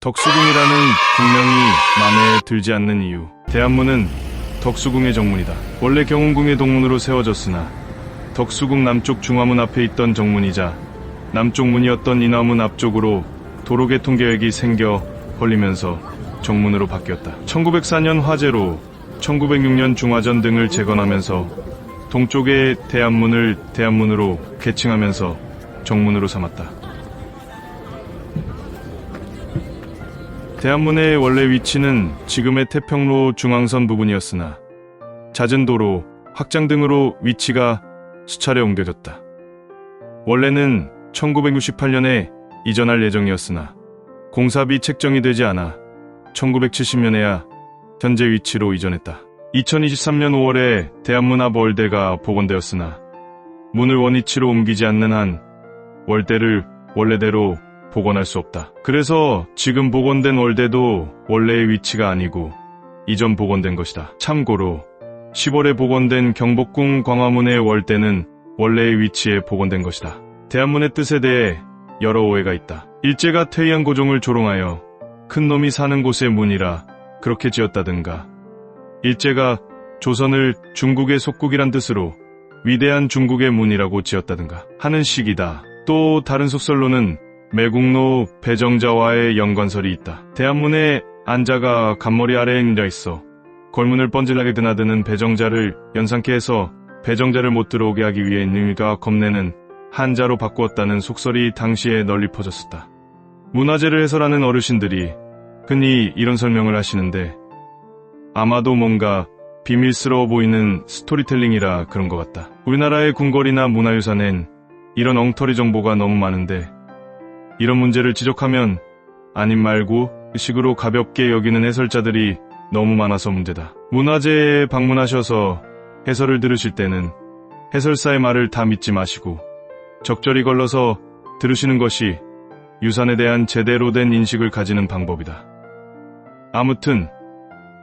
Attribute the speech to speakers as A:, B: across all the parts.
A: 덕수궁이라는 국명이 마음에 들지 않는 이유. 대한문은 덕수궁의 정문이다. 원래 경운궁의 동문으로 세워졌으나 덕수궁 남쪽 중화문 앞에 있던 정문이자 남쪽 문이었던 인화문 앞쪽으로 도로개통 계획이 생겨 걸리면서 정문으로 바뀌었다. 1904년 화재로 1906년 중화전 등을 재건하면서 동쪽의 대한문을 대한문으로 개칭하면서 정문으로 삼았다. 대한문의 원래 위치는 지금의 태평로 중앙선 부분이었으나 잦은 도로, 확장 등으로 위치가 수차례 옮겨졌다. 원래는 1968년에 이전할 예정이었으나 공사비 책정이 되지 않아 1970년에야 현재 위치로 이전했다. 2023년 5월에 대한문 앞 월대가 복원되었으나 문을 원위치로 옮기지 않는 한 월대를 원래대로 복원할 수 없다. 그래서 지금 복원된 월대도 원래의 위치가 아니고 이전 복원된 것이다. 참고로 10월에 복원된 경복궁 광화문의 월대는 원래의 위치에 복원된 것이다. 대한문의 뜻에 대해 여러 오해가 있다. 일제가 퇴위한 고종을 조롱하여 큰 놈이 사는 곳의 문이라 그렇게 지었다든가, 일제가 조선을 중국의 속국이란 뜻으로 위대한 중국의 문이라고 지었다든가 하는 식이다. 또 다른 속설로는 매국노 배정자와의 연관설이 있다. 대한문에 안자가 간머리 아래에 내려 있어 걸문을 뻔질나게 드나드는 배정자를 연상케 해서 배정자를 못 들어오게 하기 위해 님과 겁내는 한자로 바꾸었다는 속설이 당시에 널리 퍼졌었다. 문화재를 해설하는 어르신들이 흔히 이런 설명을 하시는데 아마도 뭔가 비밀스러워 보이는 스토리텔링이라 그런 것 같다. 우리나라의 궁궐이나 문화유산엔 이런 엉터리 정보가 너무 많은데 이런 문제를 지적하면 아님 말고 식으로 가볍게 여기는 해설자들이 너무 많아서 문제다. 문화재에 방문하셔서 해설을 들으실 때는 해설사의 말을 다 믿지 마시고 적절히 걸러서 들으시는 것이 유산에 대한 제대로 된 인식을 가지는 방법이다. 아무튼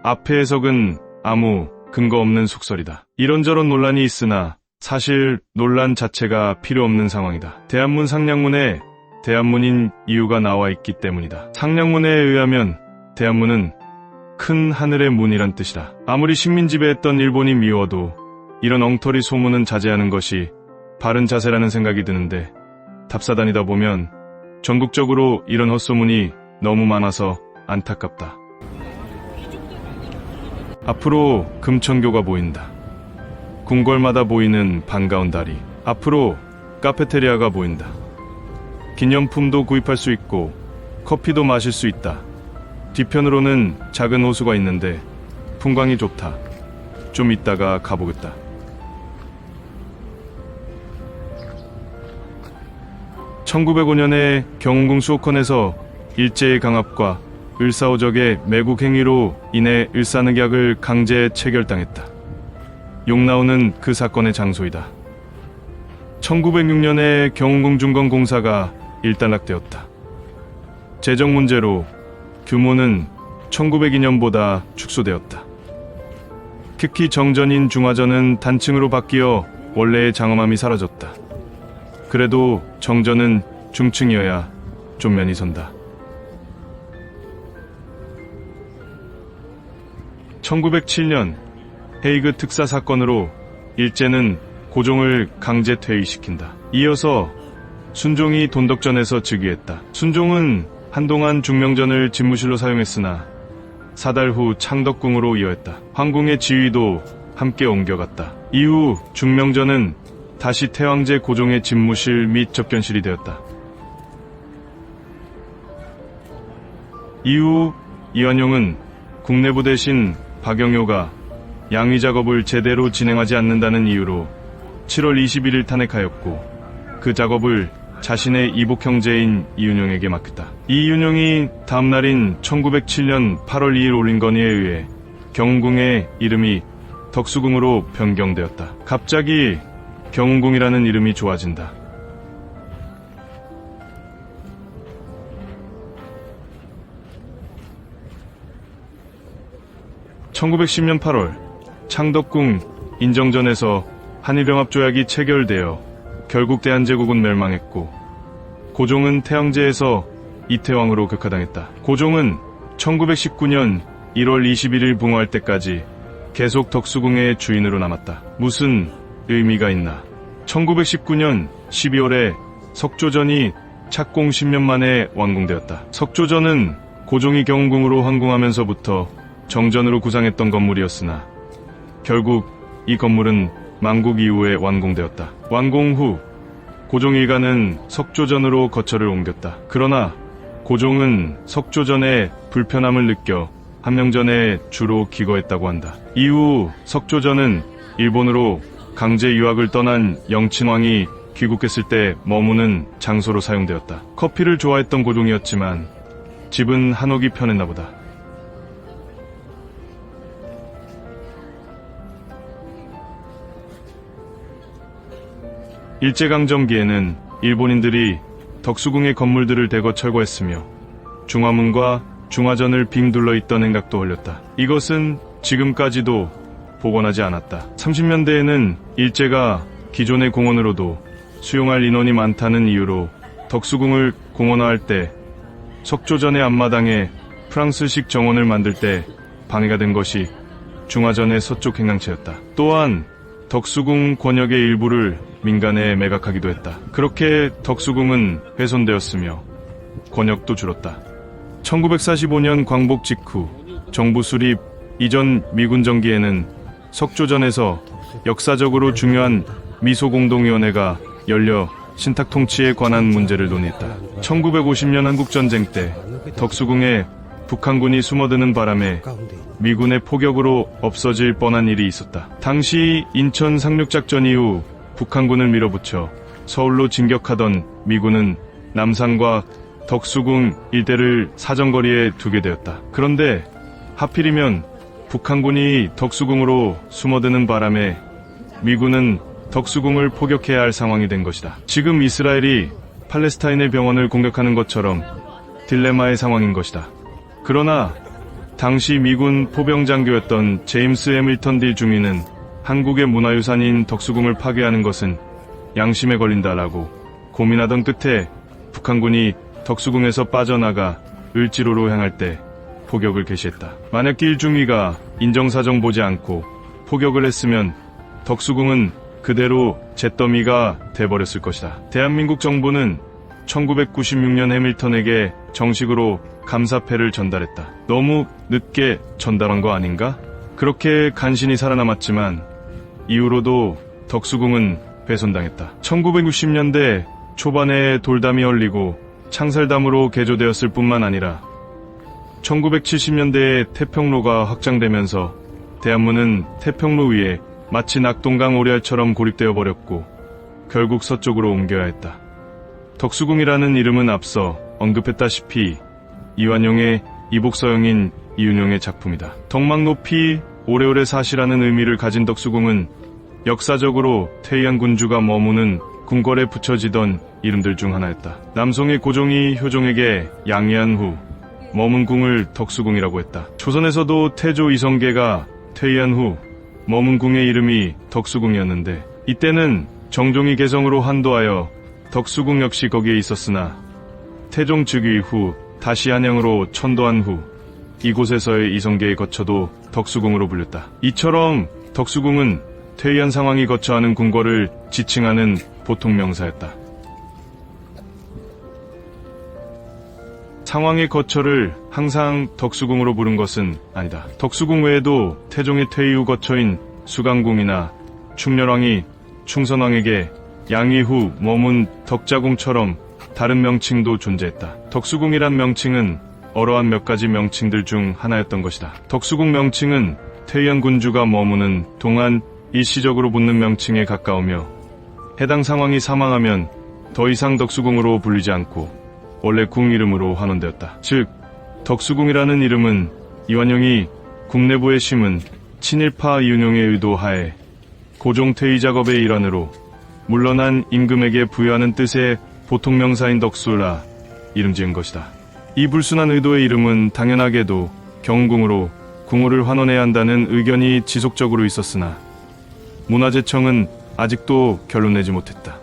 A: 앞의 해석은 아무 근거 없는 속설이다. 이런저런 논란이 있으나 사실 논란 자체가 필요 없는 상황이다. 대한문 상량문에 대한문인 이유가 나와 있기 때문이다. 상량문에 의하면 대한문은 큰 하늘의 문이란 뜻이다. 아무리 식민 지배했던 일본이 미워도 이런 엉터리 소문은 자제하는 것이 바른 자세라는 생각이 드는데 답사다니다 보면 전국적으로 이런 헛소문이 너무 많아서 안타깝다. 앞으로 금천교가 보인다. 궁궐마다 보이는 반가운 다리. 앞으로 카페테리아가 보인다. 기념품도 구입할 수 있고 커피도 마실 수 있다. 뒤편으로는 작은 호수가 있는데 풍광이 좋다. 좀 이따가 가보겠다. (1905년에) 경운궁 수호컨에서 일제의 강압과 을사오적의 매국 행위로 인해 을사늑약을 강제 체결당했다. 용나오는 그 사건의 장소이다. 1906년에 경운궁 중건공사가 일단락되었다. 재정 문제로 규모는 1902년보다 축소되었다. 특히 정전인 중화전은 단층으로 바뀌어 원래의 장엄함이 사라졌다. 그래도 정전은 중층이어야 좀 면이 선다. 1907년 헤이그 특사 사건으로 일제는 고종을 강제 퇴위시킨다. 이어서 순종이 돈덕전에서 즉위했다. 순종은 한동안 중명전을 집무실로 사용했으나 사달 후 창덕궁으로 이어했다. 황궁의 지위도 함께 옮겨갔다. 이후 중명전은 다시 태왕제 고종의 집무실 및 접견실이 되었다. 이후 이완용은 국내부 대신 박영효가 양위 작업을 제대로 진행하지 않는다는 이유로 7월 21일 탄핵하였고 그 작업을 자신의 이복 형제인 이윤용에게 맡겼다. 이윤용이 다음 날인 1907년 8월 2일 올린 건의에 의해 경운궁의 이름이 덕수궁으로 변경되었다. 갑자기 경운궁이라는 이름이 좋아진다. (1910년 8월) 창덕궁 인정전에서 한일병합조약이 체결되어 결국 대한제국은 멸망했고 고종은 태양제에서 이태왕으로 극하당했다. 고종은 1919년 1월 21일 붕어할 때까지 계속 덕수궁의 주인으로 남았다. 무슨 의미가 있나? 1919년 12월에 석조전이 착공 10년 만에 완공되었다. 석조전은 고종이 경운궁으로 환궁하면서부터 정전으로 구상했던 건물이었으나 결국 이 건물은 망국 이후에 완공되었다. 완공 후 고종 일가는 석조전으로 거처를 옮겼다. 그러나 고종은 석조전에 불편함을 느껴 함령전에 주로 기거했다고 한다. 이후 석조전은 일본으로 강제 유학을 떠난 영친왕이 귀국했을 때 머무는 장소로 사용되었다. 커피를 좋아했던 고종이었지만 집은 한옥이 편했나 보다. 일제강점기에는 일본인들이 덕수궁의 건물들을 대거 철거했으며 중화문과 중화전을 빙 둘러있던 행각도 헐렸다. 이것은 지금까지도 복원하지 않았다. 30년대에는 일제가 기존의 공원으로도 수용할 인원이 많다는 이유로 덕수궁을 공원화할 때 석조전의 앞마당에 프랑스식 정원을 만들 때 방해가 된 것이 중화전의 서쪽 행랑채였다. 또한 덕수궁 권역의 일부를 민간에 매각하기도 했다. 그렇게 덕수궁은 훼손되었으며 권역도 줄었다. 1945년 광복 직후 정부 수립 이전 미군 정기에는 석조전에서 역사적으로 중요한 미소공동위원회가 열려 신탁 통치에 관한 문제를 논의했다. 1950년 한국전쟁 때 덕수궁에 북한군이 숨어드는 바람에 미군의 포격으로 없어질 뻔한 일이 있었다. 당시 인천 상륙작전 이후 북한군을 밀어붙여 서울로 진격하던 미군은 남산과 덕수궁 일대를 사정거리에 두게 되었다. 그런데 하필이면 북한군이 덕수궁으로 숨어드는 바람에 미군은 덕수궁을 포격해야 할 상황이 된 것이다. 지금 이스라엘이 팔레스타인의 병원을 공격하는 것처럼 딜레마의 상황인 것이다. 그러나 당시 미군 포병장교였던 제임스 해밀턴 딜 중위는 한국의 문화유산인 덕수궁을 파괴하는 것은 양심에 걸린다라고 고민하던 끝에 북한군이 덕수궁에서 빠져나가 을지로로 향할 때 포격을 개시했다. 만약 딜 중위가 인정사정 보지 않고 포격을 했으면 덕수궁은 그대로 잿더미가 돼버렸을 것이다. 대한민국 정부는 1996년 해밀턴에게 정식으로 감사패를 전달했다. 너무 늦게 전달한 거 아닌가? 그렇게 간신히 살아남았지만 이후로도 덕수궁은 훼손당했다. 1960년대 초반에 돌담이 열리고 창살담으로 개조되었을 뿐만 아니라 1970년대에 태평로가 확장되면서 대한문은 태평로 위에 마치 낙동강 오리알처럼 고립되어 버렸고 결국 서쪽으로 옮겨야 했다. 덕수궁이라는 이름은 앞서 언급했다시피 이완용의 이복서형인 이윤용의 작품이다. 덕막 높이 오래오래 사시라는 의미를 가진 덕수궁은 역사적으로 퇴위한 군주가 머무는 궁궐에 붙여지던 이름들 중 하나였다. 남송의 고종이 효종에게 양해한 후 머문 궁을 덕수궁이라고 했다. 조선에서도 태조 이성계가 퇴위한 후 머문 궁의 이름이 덕수궁이었는데 이때는 정종이 개성으로 한도하여 덕수궁 역시 거기에 있었으나 태종 즉위 후 다시 한양으로 천도한 후 이곳에서의 이성계의 거처도 덕수궁으로 불렸다. 이처럼 덕수궁은 퇴위한 상황이 거처하는 궁궐을 지칭하는 보통 명사였다. 상황의 거처를 항상 덕수궁으로 부른 것은 아니다. 덕수궁 외에도 태종의 퇴위 후 거처인 수강궁이나 충렬왕이 충선왕에게 양위 후 머문 덕자궁처럼 다른 명칭도 존재했다. 덕수궁이란 명칭은 어러한 몇 가지 명칭들 중 하나였던 것이다. 덕수궁 명칭은 퇴위한 군주가 머무는 동안 일시적으로 붙는 명칭에 가까우며 해당 상황이 사망하면 더 이상 덕수궁으로 불리지 않고 원래 궁 이름으로 환원되었다. 즉 덕수궁이라는 이름은 이완용이 국내부에 심은 친일파 이윤용의 의도하에 고종 퇴위 작업의 일환으로 물러난 임금에게 부여하는 뜻의 보통 명사인 덕수라 이름 지은 것이다. 이 불순한 의도의 이름은 당연하게도 경운궁으로 궁호를 환원해야 한다는 의견이 지속적으로 있었으나 문화재청은 아직도 결론 내지 못했다.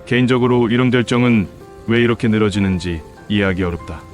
A: 개인적으로 이름 결정은 왜 이렇게 늘어지는지 이해하기 어렵다.